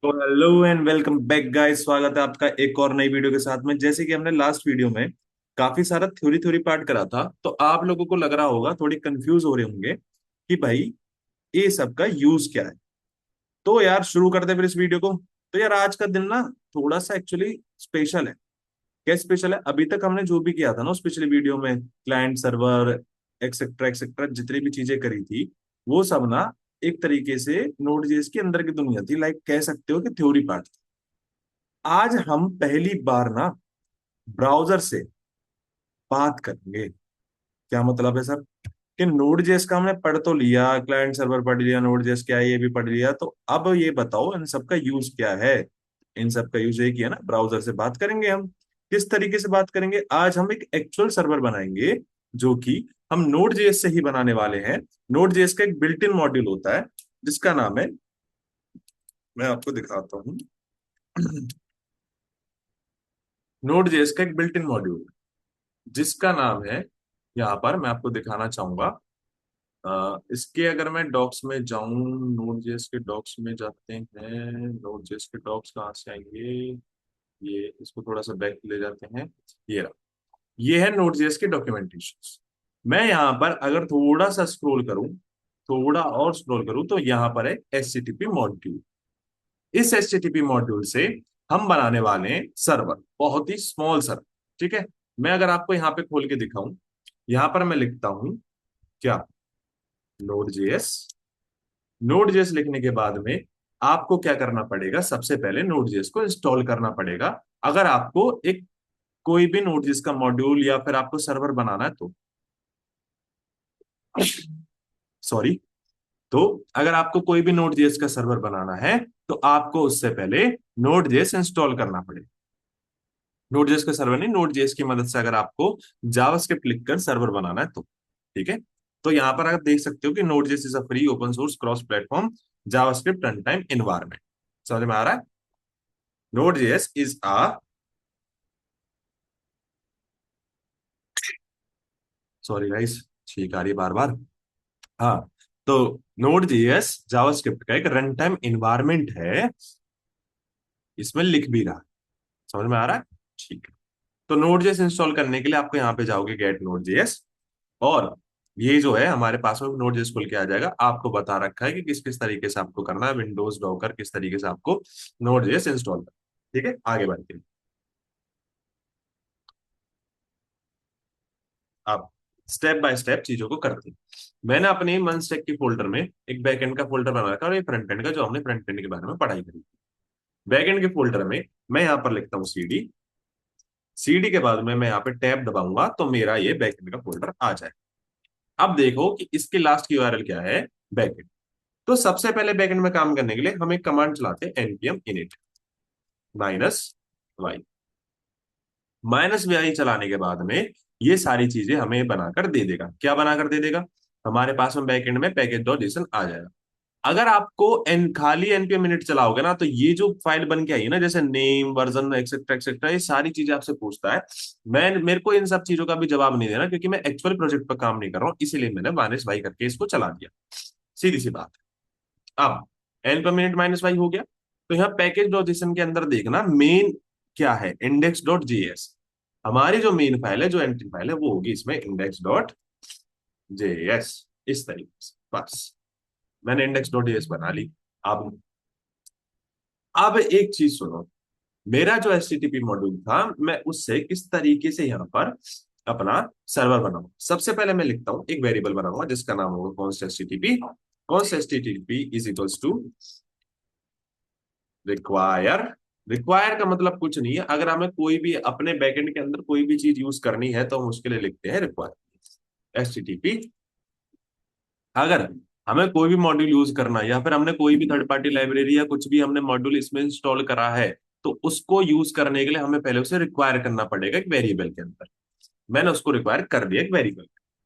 तो hello and welcome back guys. स्वागत है आपका एक और नई वीडियो के साथ में। जैसे कि हमने लास्ट वीडियो में काफी सारा थ्योरी थ्योरी पार्ट करा था, तो आप लोगों को लग रहा होगा, थोड़ी कंफ्यूज हो रहे होंगे कि भाई ये सब का यूज क्या है। तो यार शुरू करते हैं फिर इस वीडियो को। तो यार आज का दिन ना थोड़ा सा एक्चुअली स्पेशल है। क्या स्पेशल है? अभी तक हमने जो भी किया था ना उस पिछले वीडियो में, क्लाइंट सर्वर एक्सेट्रा एक्सेट्रा जितनी भी चीजें करी थी, वो सब ना एक तरीके से नोड जेएस के अंदर की दुनिया थी, लाइक कह सकते हो कि थ्योरी पार्ट। आज हम पहली बार ना ब्राउजर से बात करेंगे। क्या मतलब है सर? कि नोड जेएस का हमने पढ़ तो लिया, क्लाइंट सर्वर पढ़ लिया, नोड जेएस क्या है ये भी पढ़ लिया, तो अब ये बताओ इन सब का यूज क्या है। इन सब का यूज एक ही है ना, ब्राउजर से बात करेंगे हम। किस तरीके से बात करेंगे? आज हम एक एक्चुअल सर्वर बनाएंगे जो कि हम नोड जेएस से ही बनाने वाले हैं। नोड जेएस का एक बिल्ट इन मॉड्यूल होता है जिसका नाम है, मैं आपको दिखाता हूँ। नोड जेएस का एक बिल्ट इन मॉड्यूल जिसका नाम है, यहाँ पर मैं आपको दिखाना चाहूंगा। इसके अगर मैं डॉक्स में जाऊं, नोड जेएस के डॉक्स में जाते हैं। नोड जेएस के डॉक्स कहाँ से आएंगे? ये इसको थोड़ा सा बैक ले जाते हैं। ये रहा, ये है नोड जेएस के डॉक्यूमेंटेशन। मैं यहाँ पर अगर थोड़ा सा स्क्रॉल करूं, थोड़ा और स्क्रॉल करूं, तो यहाँ पर है एचटीटीपी मॉड्यूल। इस एचटीटीपी मॉड्यूल से हम बनाने वाले हैं सर्वर, बहुत ही स्मॉल सर्वर। ठीक है, मैं अगर आपको यहाँ पे खोल के दिखाऊं, यहाँ पर मैं लिखता हूं क्या, नोड जेएस। नोड जेएस लिखने के बाद में आपको क्या करना पड़ेगा? सबसे पहले नोड जेएस को इंस्टॉल करना पड़ेगा। अगर आपको एक कोई भी नोड जेएस का मॉड्यूल या फिर आपको सर्वर बनाना है तो, सॉरी, तो अगर आपको कोई भी नोड जेएस का सर्वर बनाना है तो आपको उससे पहले नोड जेएस इंस्टॉल करना पड़ेगा। नोड जेएस का सर्वर नहीं, नोड जेएस की मदद से अगर आपको जावास्क्रिप्ट लिखकर सर्वर बनाना है तो। ठीक है, तो यहां पर आप देख सकते हो कि node JS is a free open source cross platform JavaScript run time environment. समझ में आ रहा है? Node JS is a, sorry guys, छींक आ रही है बार बार। हाँ, तो नोड जेएस जावास्क्रिप्ट का एक रन टाइम इन्वायरमेंट है, इसमें लिख भी रहा है। समझ में आ रहा है? ठीक है, तो नोड जेएस इंस्टॉल करने के लिए आपको यहाँ पे जाओगे गेट नोड जेएस, और ये जो है हमारे पास में नोड जेएस खुल के आ जाएगा। आपको बता रखा है कि किस किस तरीके से आपको करना है, विंडोज डॉकर किस तरीके से आपको नोड जेएस इंस्टॉल करना है। ठीक है, आगे बढ़ते हैं। अब स्टेप बाय स्टेप चीजों को करते हैं। मैंने अपने मन स्टैक की फोल्डर में एक बैकएंड का फोल्डर बना रखा है, और ये फ्रंट एंड का, जो हमने फ्रंट एंड के बारे में पढ़ाई करी। बैकएंड के फोल्डर में मैं यहाँ पर लिखता हूँ सीडी। सीडी के बाद में मैं यहाँ पे टैब दबाऊंगा तो मेरा ये बैकएंड का फोल्डर आ जाए। अब देखो कि इसके लास्ट की यूआरएल क्या है, बैकएंड। तो सबसे पहले बैकएंड में काम करने के लिए हम एक कमांड चलाते हैं, npm init -y। Minus Y चलाने के बाद में ये सारी चीजें हमें बनाकर दे देगा। क्या बनाकर दे देगा? हमारे पास में बैकएंड में पैकेज डॉट जेसन आ जाएगा। अगर आपको एन खाली npm init चलाओगे ना, तो ये जो फाइल बन के आई ना, जैसे नेम वर्जन एक्सेट्रा एक्सेट्रा, ये सारी चीजें आपसे पूछता है। मैं मेरे को इन सब चीजों का भी जवाब नहीं देना, क्योंकि मैं एक्चुअल प्रोजेक्ट पर काम नहीं कर रहा हूँ, इसीलिए मैंने माइनस वाई करके इसको चला दिया। सीधी सी बात। अब npm init माइनस वाई हो गया, तो यहाँ पैकेज डॉट जेसन के अंदर देखना मेन क्या है, इंडेक्स डॉट जेएस। हमारी जो मेन फाइल है, जो एंट्री फाइल है, वो होगी इसमें इंडेक्स डॉट जेएस। इस तरीके से बस मैंने इंडेक्स डॉट जेएस बना ली। अब एक चीज सुनो, मेरा जो एचटीटीपी मॉड्यूल था, मैं उससे किस तरीके से यहाँ पर अपना सर्वर बनाऊं। सबसे पहले मैं लिखता हूं, एक वेरिएबल बनाऊंगा जिसका नाम होगा const HTTP. Const HTTP is equals to require. Require का मतलब कुछ नहीं है, अगर हमें कोई भी अपने बैकएंड के अंदर कोई भी चीज यूज करनी है तो हम उसके लिए लिखते हैं रिक्वायर एचटीटीपी। अगर हमें कोई भी मॉड्यूल यूज करना है, या फिर हमने कोई भी थर्ड पार्टी लाइब्रेरी या कुछ भी हमने मॉड्यूल इसमें इंस्टॉल करा है, तो उसको यूज करने के लिए हमें पहले उसे रिक्वायर करना पड़ेगा एक वेरिएबल के अंदर। मैंने उसको रिक्वायर कर दिया एक वेरिएबल।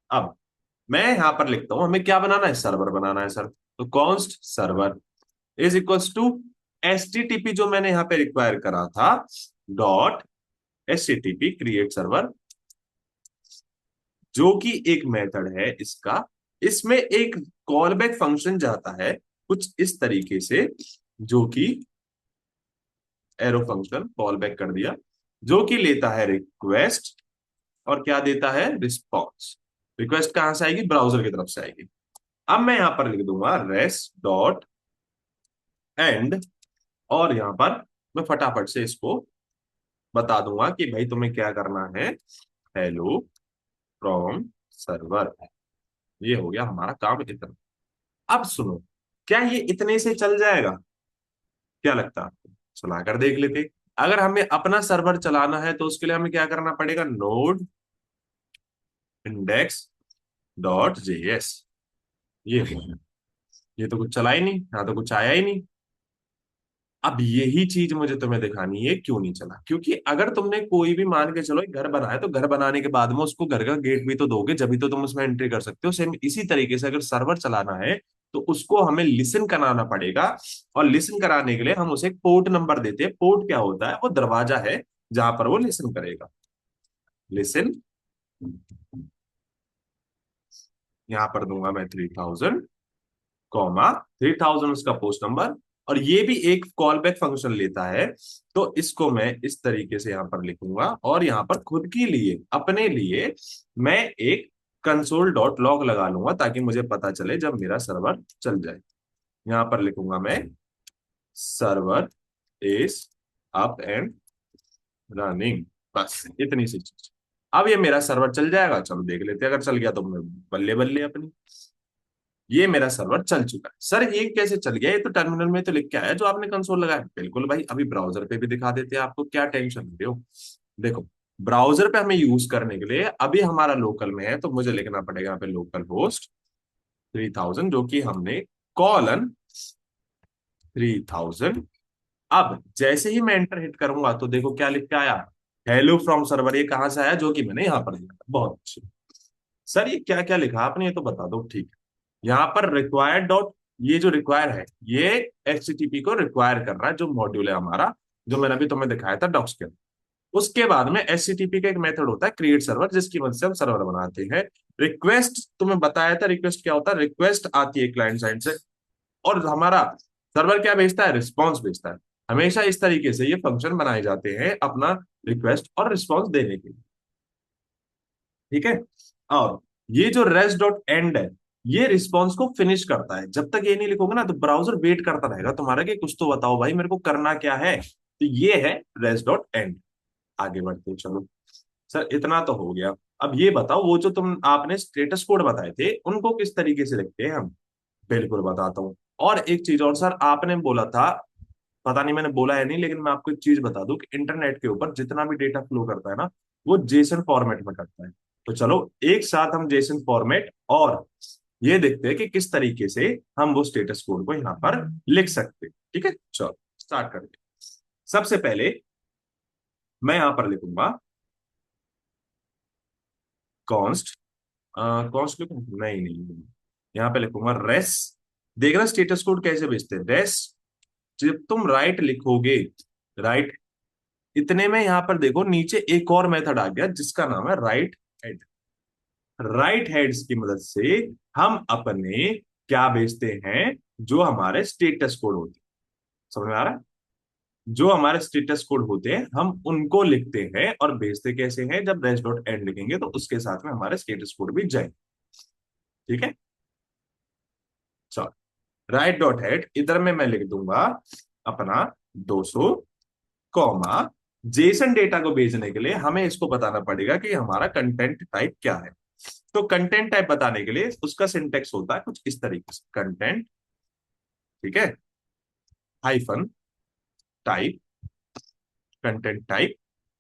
अब मैं यहां पर लिखता हूं, हमें क्या बनाना है, सर्वर बनाना है सर। तो const server is equals to HTTP, जो मैंने यहां पे रिक्वायर करा था, डॉट एचटीटीपी क्रिएट सर्वर, जो कि एक मेथड है इसका। इसमें एक कॉल बैक फंक्शन जाता है कुछ इस तरीके से, जो कि एरो फंक्शन कॉल बैक कर दिया, जो कि लेता है रिक्वेस्ट और क्या देता है, रिस्पॉन्स। रिक्वेस्ट कहां से आएगी, ब्राउजर की तरफ से आएगी। अब मैं यहां पर लिख दूंगा रेस्ट डॉट एंड, और यहां पर मैं फटाफट से इसको बता दूंगा कि भाई तुम्हें क्या करना है, हेलो फ्रॉम सर्वर। ये हो गया हमारा काम इतना। अब सुनो, क्या ये इतने से चल जाएगा, क्या लगता है आपको, चला कर देख लेते। अगर हमें अपना सर्वर चलाना है तो उसके लिए हमें क्या करना पड़ेगा, नोड इंडेक्स डॉट जेएस। ये ये तो कुछ चला ही नहीं, यहाँ तो कुछ आया ही नहीं। अब यही चीज मुझे तुम्हें दिखानी है क्यों नहीं चला, क्योंकि अगर तुमने कोई भी मान के चलो एक घर बनाया, तो घर बनाने के बाद में उसको घर का गेट भी तो दोगे, जब भी तो तुम उसमें एंट्री कर सकते हो। सेम इसी तरीके से अगर सर्वर चलाना है तो उसको हमें लिसन कराना पड़ेगा, और लिसन कराने के लिए हम उसे एक पोर्ट नंबर देते हैं। पोर्ट क्या होता है, वो दरवाजा है जहां पर वो लिसन करेगा। लिसन, यहां पर दूंगा मैं 3000 कॉमा 3000 उसका पोस्ट नंबर, और ये भी एक कॉल बैक फंक्शन लेता है। तो इसको मैं इस तरीके से यहां पर लिखूंगा, और यहां पर खुद के लिए अपने लिए मैं एक कंसोल डॉट लॉग लगा लूंगा, ताकि मुझे पता चले जब मेरा सर्वर चल जाए। यहां पर लिखूंगा मैं server is up and running, बस इतनी सी चीज। अब ये मेरा सर्वर चल जाएगा, चलो देख लेते हैं। अगर चल गया तो मैं बल्ले बल्ले अपनी, ये मेरा सर्वर चल चुका है। सर ये कैसे चल गया, ये तो टर्मिनल में तो लिख के आया जो आपने कंसोल लगाया। बिल्कुल भाई, अभी ब्राउजर पे भी दिखा देते हैं आपको, क्या टेंशन ले रहे हो। देखो, ब्राउजर पे हमें यूज करने के लिए अभी हमारा लोकल में है, तो मुझे लिखना पड़ेगा यहाँ पे लोकल होस्ट 3000, जो कि हमने कॉलन 3000। अब जैसे ही मैं एंटर हिट करूंगा तो देखो क्या लिख के आया, हेलो फ्रॉम सर्वर। ये कहां से आया, जो कि मैंने यहाँ पर लिखा था। बहुत अच्छे। सर ये क्या क्या लिखा आपने, ये तो बता दो। ठीक है, यहाँ पर रिक्वायर्ड डॉट, ये जो रिक्वायर है ये एचटीटीपी को रिक्वायर कर रहा है, जो मॉड्यूल है हमारा, जो मैंने अभी तुम्हें दिखाया था डॉक्स के अंदर। उसके बाद में एचटीटीपी का एक मेथड होता है क्रिएट सर्वर, जिसकी मदद से हम सर्वर बनाते हैं। रिक्वेस्ट तुम्हें बताया था, रिक्वेस्ट क्या होता है, रिक्वेस्ट आती है क्लाइंट साइड से, और हमारा सर्वर क्या भेजता है, रिस्पॉन्स भेजता है। हमेशा इस तरीके से ये फंक्शन बनाए जाते हैं अपना रिक्वेस्ट और रिस्पॉन्स देने के लिए। ठीक है, और ये जो रेस्ट डॉट एंड है, ये रिस्पॉन्स को फिनिश करता है। जब तक ये नहीं लिखोगे ना, तो ब्राउजर वेट करता रहेगा तुम्हारा कि कुछ तो बताओ भाई, मेरे को करना क्या है। तो ये है रेस्ट डॉट एंड। आगे बढ़ते हैं, चलो। सर इतना तो हो गया, अब ये बताओ वो जो तुम आपने स्टेटस कोड बताए थे उनको किस तरीके से लिखते हैं हम। बिल्कुल बताता हूँ। और एक चीज और सर, आपने बोला था, पता नहीं मैंने बोला है नहीं, लेकिन मैं आपको एक चीज बता दूं कि इंटरनेट के ऊपर जितना भी डेटा फ्लो करता है ना, वो जेसन फॉर्मेट में करता है। तो चलो एक साथ हम जेसन फॉर्मेट और ये देखते हैं कि किस तरीके से हम वो स्टेटस कोड को यहाँ पर लिख सकते हैं। ठीक है, चलो स्टार्ट करते हैं। सबसे पहले मैं यहां पर लिखूंगा कॉन्स्ट, कॉन्स्ट लिखूं, नहीं, यहाँ पे लिखूंगा रेस। देखना स्टेटस कोड कैसे भेजते हैं, रेस। जब तुम राइट लिखोगे, राइट, इतने में यहां पर देखो नीचे एक और मेथड आ गया जिसका नाम है राइट हेड। राइट हेड्स की मदद से हम अपने क्या भेजते हैं, जो हमारे स्टेटस कोड होते हैं। समझ में आ रहा है, जो हमारे स्टेटस कोड होते हैं हम उनको लिखते हैं और भेजते कैसे हैं, जब रेस्ट डॉट एंड लिखेंगे तो उसके साथ में हमारे स्टेटस कोड भी जाएंगे। ठीक है, चलो राइट डॉट हेड, इधर में मैं लिख दूंगा अपना 200 कॉमा, जेसन डेटा को भेजने के लिए हमें इसको बताना पड़ेगा कि हमारा कंटेंट टाइप क्या है। तो कंटेंट टाइप बताने के लिए उसका सिंटेक्स होता है कुछ इस तरीके से, कंटेंट, ठीक है, हाइफन टाइप, कंटेंट टाइप।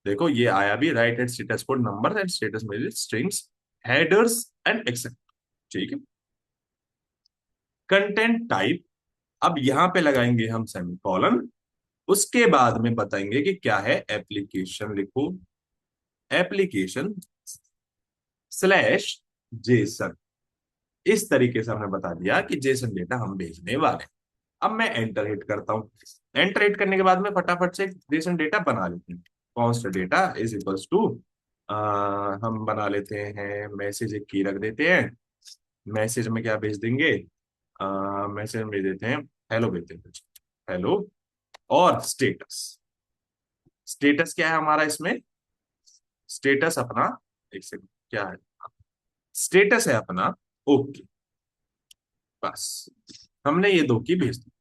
देखो ये आया भी, write head status code number and status में स्ट्रिंग्स, हेडर्स एंड एक्सेप्ट। ठीक है, कंटेंट टाइप। अब यहां पे लगाएंगे हम सेमीकोलन, उसके बाद में बताएंगे कि क्या है, एप्लीकेशन लिखो, एप्लीकेशन स्लैश जेसन। इस तरीके से हमने बता दिया कि जेसन डेटा हम भेजने वाले हैं। अब मैं एंटर हिट करता हूं। एंटर हिट करने के बाद में फटाफट से जेसन डेटा बना लेते हैं। Const data is equals to, हम बना लेते हैं मैसेज, एक की रख देते हैं। मैसेज में क्या भेज देंगे, मैसेज में भेज देते हैं हेलो, भेज देते हैं हेलो और स्टेटस। स्टेटस क्या है हमारा इसमें? स्टेटस अपना, एक सेकंड, क्या है? स्टेटस है अपना ओके। बस हमने ये दो की भेज दी।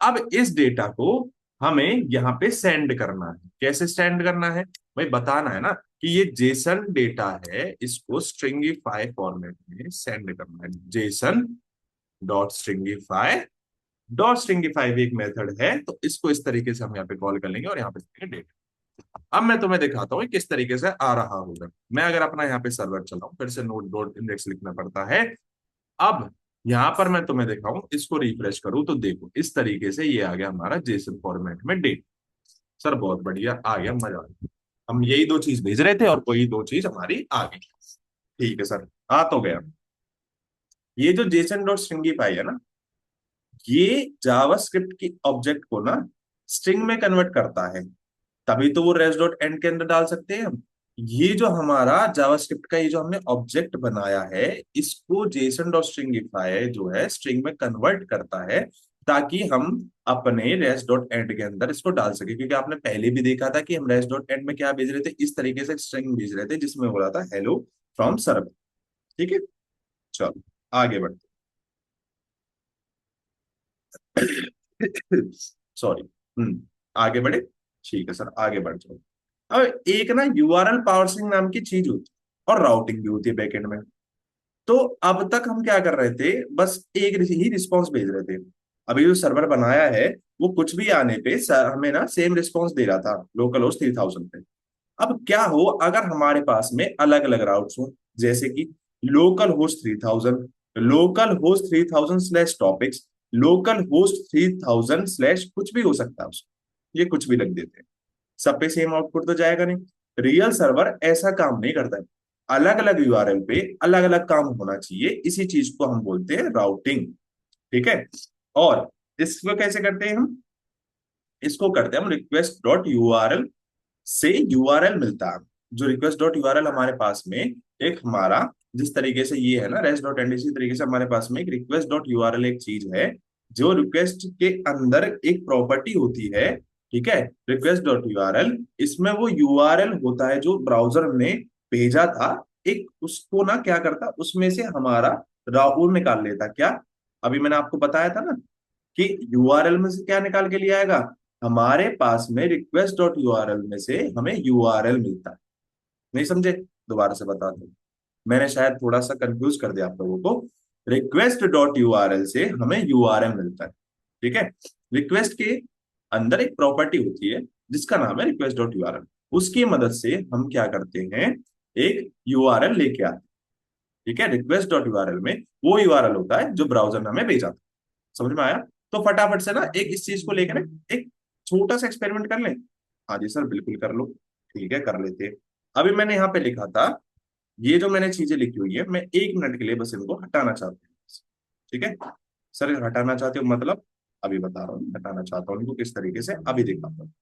अब इस डेटा को हमें यहाँ पे सेंड करना है। कैसे सेंड करना है भाई? बताना है ना कि ये जेसन डेटा है, इसको स्ट्रिंगिफाई फॉर्मेट में सेंड करना है। Jason dot stringify, dot stringify भी एक मेथड है, तो इसको इस तरीके से हम यहाँ पे कॉल कर लेंगे और यहाँ पे लिखेंगे डेटा। अब मैं तुम्हें दिखाता हूँ किस तरीके से आ रहा होगा। मैं अगर अपना यहाँ पे सर्वर चलाऊं, फिर से नोट डॉट इंडेक्स लिखना पड़ता है। अब यहां पर मैं तुम्हें दिखाऊं, इसको रिफ्रेश करूं तो देखो इस तरीके से ये आ गया हमारा जेसन फॉर्मेट में डेट। सर बहुत बढ़िया, आ गया, मजा आ गया। हम यही दो चीज भेज रहे थे और कोई दो चीज हमारी आ गई। ठीक है सर, आ तो गया। ये जो जेसन डॉट स्ट्रिंगिफाई है ना, ये जावास्क्रिप्ट की ऑब्जेक्ट को ना स्ट्रिंग में कन्वर्ट करता है, तभी तो वो रेस्ट डॉट एंड के अंदर डाल सकते हैं हम। ये जो हमारा जावास्क्रिप्ट का ये जो हमने ऑब्जेक्ट बनाया है, इसको जेसन डॉट स्ट्रिंगिफाई जो है स्ट्रिंग में कन्वर्ट करता है, ताकि हम अपने रेस्ट डॉट एंड के अंदर इसको डाल सके। क्योंकि आपने पहले भी देखा था कि हम रेस्ट डॉट एंड में क्या भेज रहे थे, इस तरीके से स्ट्रिंग भेज रहे थे जिसमें हो रहा था हेलो फ्रॉम सर्वर। ठीक है, चलो आगे बढ़ते। सॉरी। आगे बढ़े। ठीक है सर, आगे बढ़ जाओ। अब एक ना यूआरएल पार्सिंग नाम की चीज होती है और राउटिंग भी होती है बैकएंड में। तो अब तक हम क्या कर रहे थे, बस एक ही रिस्पॉन्स भेज रहे थे। अभी जो सर्वर बनाया है वो कुछ भी आने पे हमें ना सेम रिस्पॉन्स दे रहा था लोकल होस्ट 3000 पे। अब क्या हो अगर हमारे पास में अलग अलग राउट्स हो, जैसे कि local host 3000, local host 3000 slash topics, local host 3000 slash कुछ भी हो सकता है उसको, ये कुछ भी लग देते हैं, सब पे सेम आउटपुट तो जाएगा नहीं। रियल सर्वर ऐसा काम नहीं करता है। अलग अलग यूआरएल पे अलग अलग काम होना चाहिए, इसी चीज को हम बोलते हैं राउटिंग। ठीक है। और इसको कैसे करते हैं हम? इसको करते हैं हम रिक्वेस्ट डॉट यूआरएल से यूआरएल मिलता है। जो रिक्वेस्ट डॉट यूआरएल हमारे पास में एक हमारा, जिस तरीके से ये है ना रेस्ट डॉट एंड, इसी तरीके से हमारे पास में एक रिक्वेस्ट डॉट यूआरएल एक चीज है, जो रिक्वेस्ट के अंदर एक प्रॉपर्टी होती है। ठीक है, रिक्वेस्ट डॉट यूआरएल, इसमें वो यूआरएल होता है जो ब्राउजर ने भेजा था, एक उसको ना क्या करता, उसमें से हमारा राहुल निकाल लेता। क्या? अभी मैंने आपको बताया था ना कि यूआरएल में से क्या निकाल के लिया आएगा, हमारे पास में रिक्वेस्ट डॉट यूआरएल में से हमें यूआरएल मिलता है। नहीं समझे? दोबारा से बता दूं, मैंने शायद थोड़ा सा कंफ्यूज कर दिया आप लोगों को। रिक्वेस्ट डॉट यूआरएल से हमें यूआरएल मिलता है। ठीक है, रिक्वेस्ट के अंदर एक प्रॉपर्टी होती है जिसका नाम है रिक्वेस्ट डॉट यूआरएल। उसकी मदद से हम क्या करते हैं, एक यूआरएल लेके आते हैं। ठीक है, रिक्वेस्ट डॉट यूआरएल में वो यूआरएल होता है जो ब्राउजर ने हमें भेजा था। समझ में आया? तो फटाफट से ना एक इस चीज को लेकर एक छोटा सा एक्सपेरिमेंट कर लें। हाँ जी सर, बिल्कुल कर लो। ठीक है, कर लेते हैं। अभी मैंने यहाँ पे लिखा था, ये जो मैंने चीजें लिखी हुई है, मैं 1 मिनट के लिए बस इनको हटाना चाहता हूँ। ठीक है सर, हटाना चाहते हो मतलब? अभी बता रहा हूँ हटाना चाहता हूँ इनको किस तरीके से, अभी दिखाता हूँ।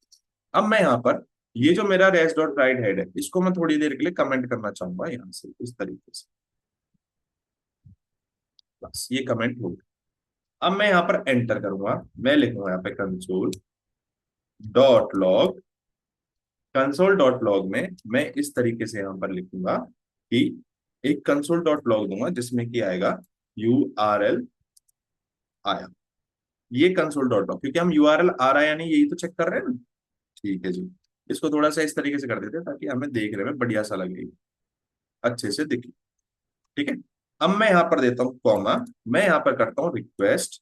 अब मैं यहाँ पर ये जो मेरा रेस डॉट राइट हेड है, इसको मैं थोड़ी देर के लिए कमेंट करना चाहूंगा यहाँ से इस तरीके से। बस ये कमेंट हो गया। अब मैं यहाँ पर एंटर करूंगा, मैं लिखूंगा यहाँ पे console dot log. Console dot log में मैं इस तरीके से यहाँ पर लिखूंगा कि एक कंसोल डॉट लॉग दूंगा जिसमें कि आएगा यूआरएल आया। ये कंसोल डॉट लॉग, क्योंकि हम यूआरएल आ रहा है या नहीं यही तो चेक कर रहे हैं ना। ठीक है जी, इसको थोड़ा सा इस तरीके से कर देते हैं ताकि हमें देखने में बढ़िया सा लगे, अच्छे से दिखे। ठीक है, अब मैं यहाँ पर देता हूँ कॉमा, मैं यहाँ पर करता हूँ रिक्वेस्ट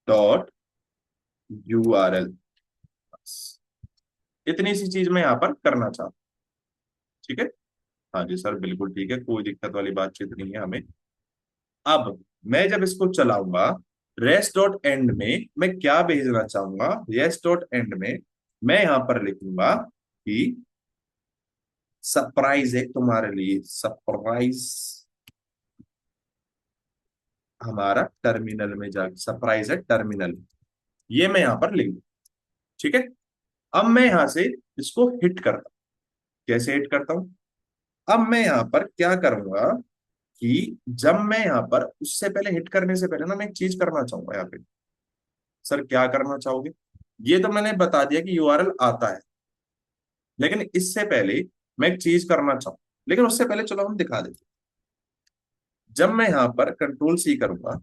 डॉट यूआरएल। इतनी सी चीज मैं यहाँ पर करना चाहता हूँ। ठीक है, हाँ जी सर बिल्कुल ठीक है, कोई दिक्कत वाली बातचीत नहीं है हमें। अब मैं जब इसको चलाऊंगा, रेस्ट डॉट एंड में मैं क्या भेजना चाहूंगा, रेस्ट डॉट एंड में मैं यहां पर लिखूंगा कि सरप्राइज है तुम्हारे लिए, सरप्राइज हमारा टर्मिनल में जाके, सरप्राइज है टर्मिनल, ये मैं यहां पर लिख दूं। ठीक है, अब मैं यहां से इसको हिट करता हूं। कैसे हिट करता हूं? अब मैं यहां पर क्या करूंगा कि जब मैं यहां पर, उससे पहले हिट करने से पहले ना मैं एक चीज करना चाहूंगा यहाँ पे। सर क्या करना चाहोगे? ये तो मैंने बता दिया कि यूआरएल आता है, लेकिन इससे पहले मैं एक चीज करना चाहूँ, लेकिन उससे पहले चलो हम दिखा देते हैं। जब मैं यहाँ पर कंट्रोल सी करूंगा,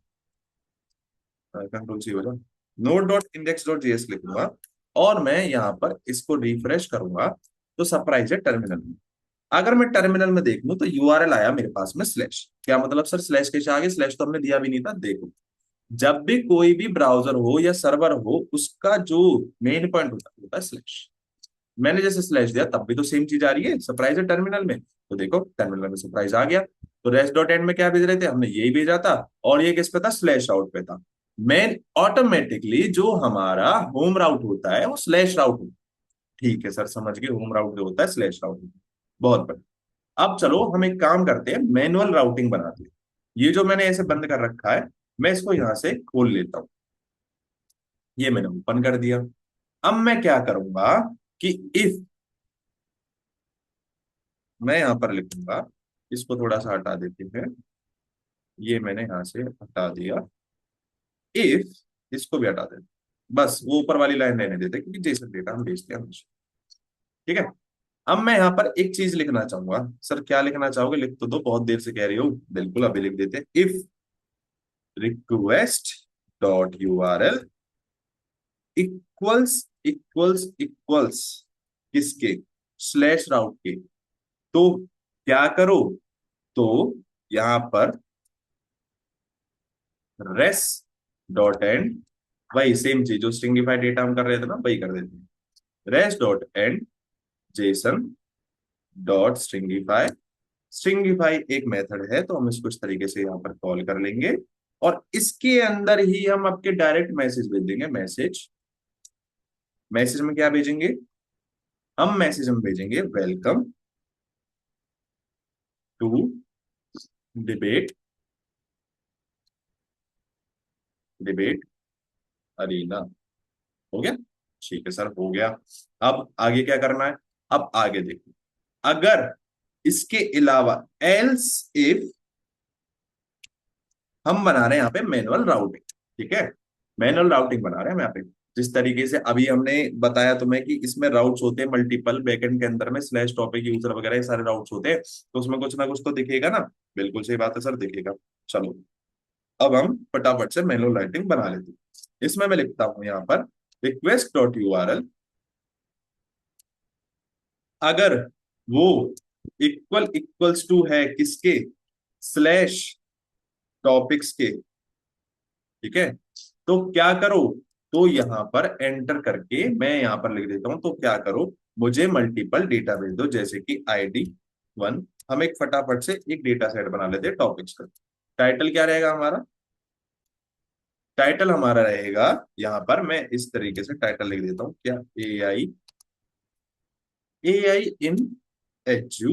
कंट्रोल सी हो जाए, node dot index dot JS लिखूंगा और मैं यहाँ पर इसको रिफ्रेश करूंगा, तो सरप्राइज है टर्मिनल में। अगर मैं टर्मिनल में देख लूं तो यूआरएल आया मेरे पास में स्लैश। क्या मतलब सर स्लैश के आगे स्लैश तो हमने दिया भी नहीं था। देखो, जब भी कोई भी ब्राउजर हो या सर्वर हो, उसका जो मेन पॉइंट होता है स्लैश। मैंने जैसे स्लैश दिया तब भी तो सेम चीज आ रही है, सरप्राइज है टर्मिनल में। तो देखो टर्मिनल में सरप्राइज आ गया। तो रेस्ट डॉट एंड में क्या भेज रहे थे, हमने यही भेजा था, और ये किस पे था, स्लैश आउट पे था। मैं ऑटोमेटिकली जो हमारा होम राउट होता है वो स्लैश राउट होता है। ठीक है सर, समझ गए, होम राउट जो होता है स्लैश राउट। बहुत बढ़िया। अब चलो हम एक काम करते हैं, मैनुअल राउटिंग बनाते हैं। ये जो मैंने ऐसे बंद कर रखा है, मैं इसको यहां से खोल लेता हूं। ये मैंने ओपन कर दिया। अब मैं क्या करूंगा कि इफ, मैं यहां पर लिखूंगा, इसको थोड़ा सा हटा देते हैं, ये मैंने यहां से हटा दिया। इफ, इसको भी हटा देते, बस वो ऊपर वाली लाइन रहने देते क्योंकि जैसे डेटा हम भेजते हैं हमेशा। ठीक है। अब मैं यहाँ पर एक चीज लिखना चाहूंगा। सर क्या लिखना चाहोगे, लिख तो दो, बहुत देर से कह रही हो। बिल्कुल अभी लिख देते हैं। If request dot URL equals equals equals किसके, स्लैश राउट के, तो क्या करो, तो यहां पर रेस डॉट एंड, वही सेम चीज जो स्ट्रिंगिफाई डेटा हम कर रहे थे ना, वही कर देते हैं। Res dot end JSON dot stringify. Stringify एक मेथड है, तो हम इसको इस तरीके से यहाँ पर कॉल कर लेंगे, और इसके अंदर ही हम आपके डायरेक्ट मैसेज भेज देंगे। मैसेज, मैसेज में क्या भेजेंगे, हम मैसेज में भेजेंगे welcome to debate, debate arena. हो गया। ठीक है सर, हो गया। अब आगे क्या करना है, अब आगे देखो, अगर इसके अलावा एल्स इफ, हम बना रहे हैं यहाँ पे मैनुअल राउटिंग। ठीक है, मैनुअल राउटिंग बना रहे हैं हम यहाँ पे। जिस तरीके से अभी हमने बताया तुम्हें कि इसमें राउट्स होते हैं मल्टीपल, बैकएंड के अंदर में स्लैश टॉपिक यूजर वगैरह ये सारे राउट्स होते हैं, तो उसमें कुछ ना कुछ तो दिखेगा ना। बिल्कुल सही बात है सर, दिखेगा। चलो, अब हम फटाफट से मैनुअल राइटिंग बना लेते हैं। इसमें मैं लिखता हूं यहाँ पर रिक्वेस्ट डॉट यूआरएल, अगर वो इक्वल इक्वल्स टू है किसके, स्लैश टॉपिक्स के। ठीक है, तो क्या करो, तो यहां पर एंटर करके मैं यहां पर लिख देता हूं, तो क्या करो, मुझे मल्टीपल डेटा भेज दो, जैसे कि ID 1। हम एक फटाफट से एक डेटा सेट बना लेते हैं टॉपिक्स का। टाइटल क्या रहेगा हमारा, टाइटल हमारा रहेगा, यहां पर मैं इस तरीके से टाइटल लिख देता हूं, क्या, AI, AI इन एजू,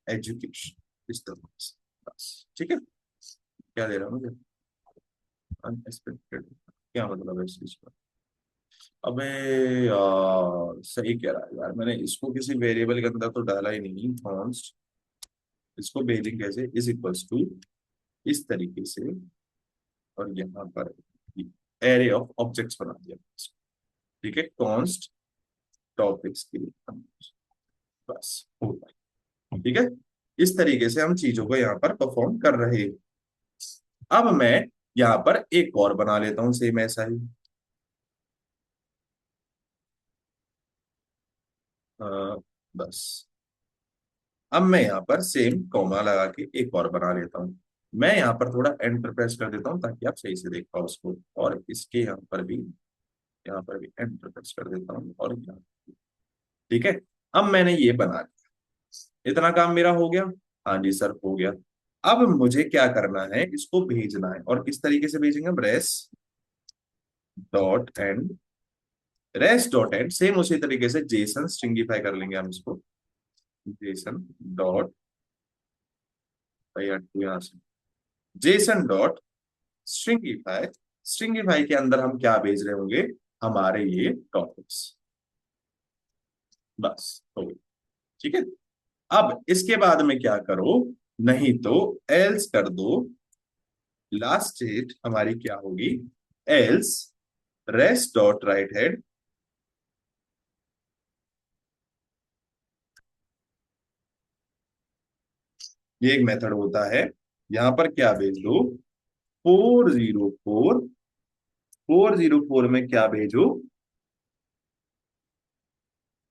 एजुकेशन, इस तरह से। बस ठीक है। क्या दे रहा हूँ मुझे, अनएक्सपेक्टेड, क्या मतलब है इस चीज का। अबे यार, सही कह रहा है यार, मैंने इसको किसी वेरिएबल के अंदर तो डाला ही नहीं, कॉन्स्ट। इसको भेजेंगे कैसे, इज इक्वल्स टू, इस तरीके से, और यहाँ पर एरे ऑफ ऑब्जेक्ट्स बना दिया। ठीक है, कॉन्स्ट टॉपिक्स के लिए, बस हो गया। ठीक है, इस तरीके से हम चीजों को यहाँ पर परफॉर्म कर रहे हैं। अब मैं यहाँ पर एक और बना लेता हूँ सेम ऐसा ही। अ, बस, अब मैं यहाँ पर सेम कॉमा लगा के एक और बना लेता हूँ। मैं यहाँ पर थोड़ा एंटर प्रेस कर देता हूँ ताकि आप सही से देख पाओ उसको, और इसके यहाँ पर भी एंटर प्रेस कर देता हूँ, और यहाँ। ठीक है, अब मैंने ये बना लिया, इतना काम मेरा हो गया। हाँ जी सर, हो गया। अब मुझे क्या करना है, इसको भेजना है, और किस तरीके से भेजेंगे हम, dot end res dot end, same उसी तरीके से जेसन स्ट्रिंगिफाई कर लेंगे हम इसको, जेसन डॉट, यहाँ से जेसन डॉट स्ट्रिंगिफाई। स्ट्रिंगिफाई के अंदर हम क्या भेज रहे होंगे, हमारे ये टॉपिक्स। बस हो गई। ठीक है, अब इसके बाद में क्या करो, नहीं तो एल्स कर दो। लास्ट स्टेट हमारी क्या होगी, else rest dot write head ये एक मेथड होता है। यहाँ पर क्या भेज दो, 404, 404 में क्या भेजो,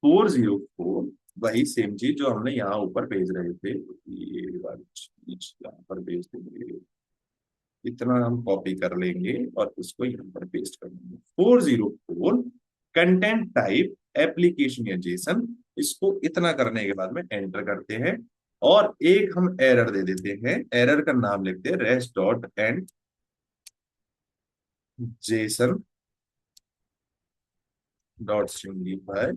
404, वही सेम चीज जो हमने यहाँ ऊपर भेज रहे थे, ये वाली चीज यहाँ पर भेज देंगे। इतना हम कॉपी कर लेंगे और इसको यहाँ पर पेस्ट कर देंगे। 404 कंटेंट टाइप एप्लीकेशन या जेसन, इसको इतना करने के बाद में एंटर करते हैं। और एक हम एरर दे देते हैं, एरर का नाम लिखते हैं rest dot end JSON dot stringify,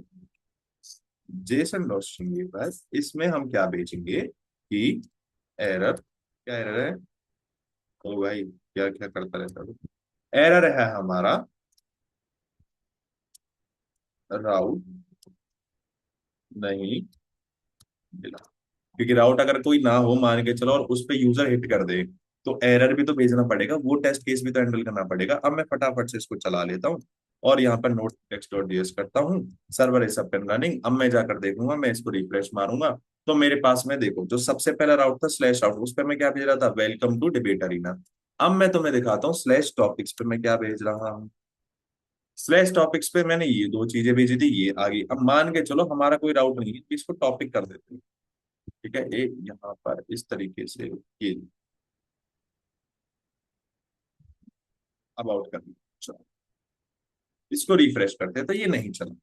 JSON dot stringify. इसमें हम क्या भेजेंगे कि एरर, क्या एरर है, ओ भाई क्या क्या करता रहता है, एरर है हमारा राउट नहीं मिला। क्योंकि राउट अगर कोई ना हो मान के चलो और उस पे यूजर हिट कर दे, तो एरर भी तो भेजना पड़ेगा, वो टेस्ट केस भी तो हैंडल करना पड़ेगा। अब मैं फटाफट से इसको चला लेता हूँ और यहाँ पर नोट टेक्स्ट डॉट जेएस करता हूँ। Server is up and running. अब मैं जाकर देखूंगा, मैं इसको रिफ्रेश मारूंगा तो मेरे पास में देखो जो सबसे पहला राउट था स्लैश आउट, उस पर मैं क्या भेज रहा था, वेलकम टू डिबेट अरीना। अब मैं तुम्हें दिखाता हूँ स्लैश टॉपिक्स पे मैं क्या भेज रहा हूँ। स्लैश टॉपिक्स पे मैंने ये दो चीजें भेजी थी, ये आ गई। अब मान के चलो हमारा कोई राउट नहीं है, इसको टॉपिक कर देते हैं। ठीक है, एक यहाँ पर इस तरीके से ये अबाउट कर दिया। चलो इसको रिफ्रेश करते हैं तो ये नहीं चला,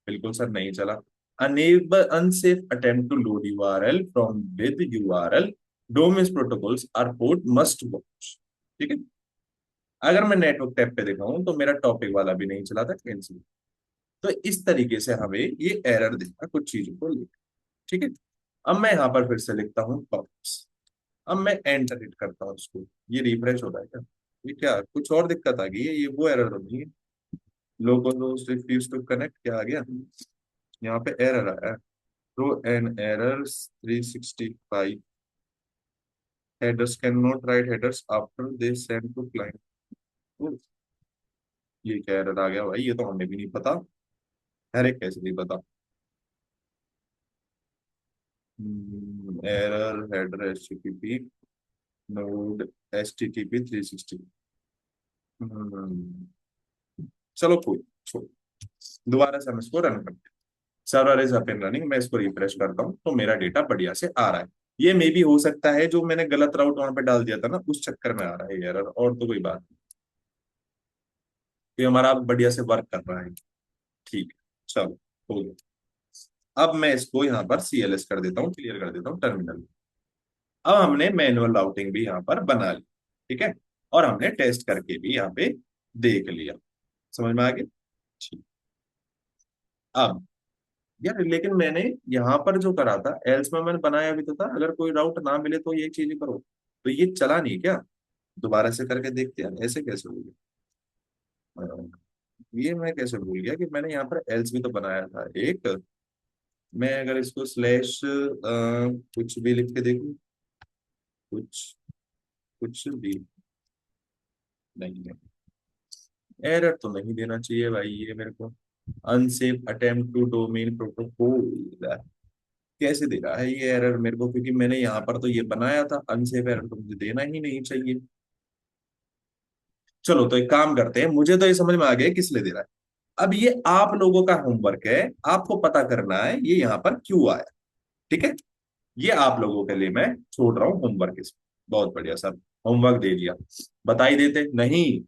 बिल्कुल सर नहीं चला। Unable unsafe attempt to load URL from with URL domain protocols are port must watch. ठीक है, अगर मैं नेटवर्क टैब पे दिखाऊं तो मेरा टॉपिक वाला भी नहीं चला था, कैंसिल। तो इस तरीके से हमें ये एरर देगा कुछ चीजों को लेकर। ठीक है, अब मैं यहाँ पर फिर से लिखता हूँ टॉपिक्स। अब मैं एंटर हिट करता हूँ इसको, ये रिफ्रेश हो रहा है क्या, ये क्या कुछ और दिक्कत आ गई है, ये वो एरर तो नहीं है। लोगोस रिफ्यूज टू कनेक्ट, क्या आ गया, यहाँ पे एरर आया है। Throw an error 365 headers can not write headers after they send to client. ये क्या एरर आ गया भाई, ये तो हमें भी नहीं पता। अरे कैसे नहीं पता, error header H T P nought H T T P 360। चलो कोई छोड़ो, दोबारा से हम इसको रन करते हैं। Server is up and running, मैं इसको रिफ्रेश करता हूँ तो मेरा डेटा बढ़िया से आ रहा है। ये मे भी हो सकता है जो मैंने गलत राउट वहां पे डाल दिया था ना, उस चक्कर में आ रहा है एरर, और तो कोई बात नहीं। ये हमारा बढ़िया से वर्क कर रहा है। ठीक है, चलो हो गया। अब मैं इसको यहाँ पर सीएलएस कर देता हूँ, क्लियर कर देता हूँ टर्मिनल। अब हमने मैनुअल राउटिंग भी यहाँ पर बना ली। ठीक है, और हमने टेस्ट करके भी यहाँ पे देख लिया। समझ में आ गया। ठीक। अब यार लेकिन मैंने यहाँ पर जो करा था एल्स में मैंने बनाया भी तो था, अगर कोई राउट ना मिले तो ये चीज करो, तो ये चला नहीं क्या, दोबारा से करके देखते हैं ऐसे कैसे हो गया। ये मैं कैसे भूल गया कि मैंने यहाँ पर एल्स भी तो बनाया था एक। मैं अगर इसको स्लैश कुछ भी लिख के देखूं, कुछ कुछ भी नहीं है, एरर तो नहीं देना चाहिए भाई ये मेरे को। Unsafe attempt to domain protocol, कैसे दे रहा है ये एरर मेरे को, क्योंकि मैंने यहाँ पर तो ये बनाया था, अनसेफ एरर तो मुझे देना ही नहीं चाहिए। चलो तो एक काम करते हैं, मुझे तो ये समझ में आ गया किस लिए दे रहा है। अब ये आप लोगों का होमवर्क है, आपको पता करना है ये यहाँ पर क्यों आया। ठीक है, ये आप लोगों के लिए मैं छोड़ रहा हूँ होमवर्क इसमें। बहुत बढ़िया सर, होमवर्क दे दिया, बता ही देते नहीं।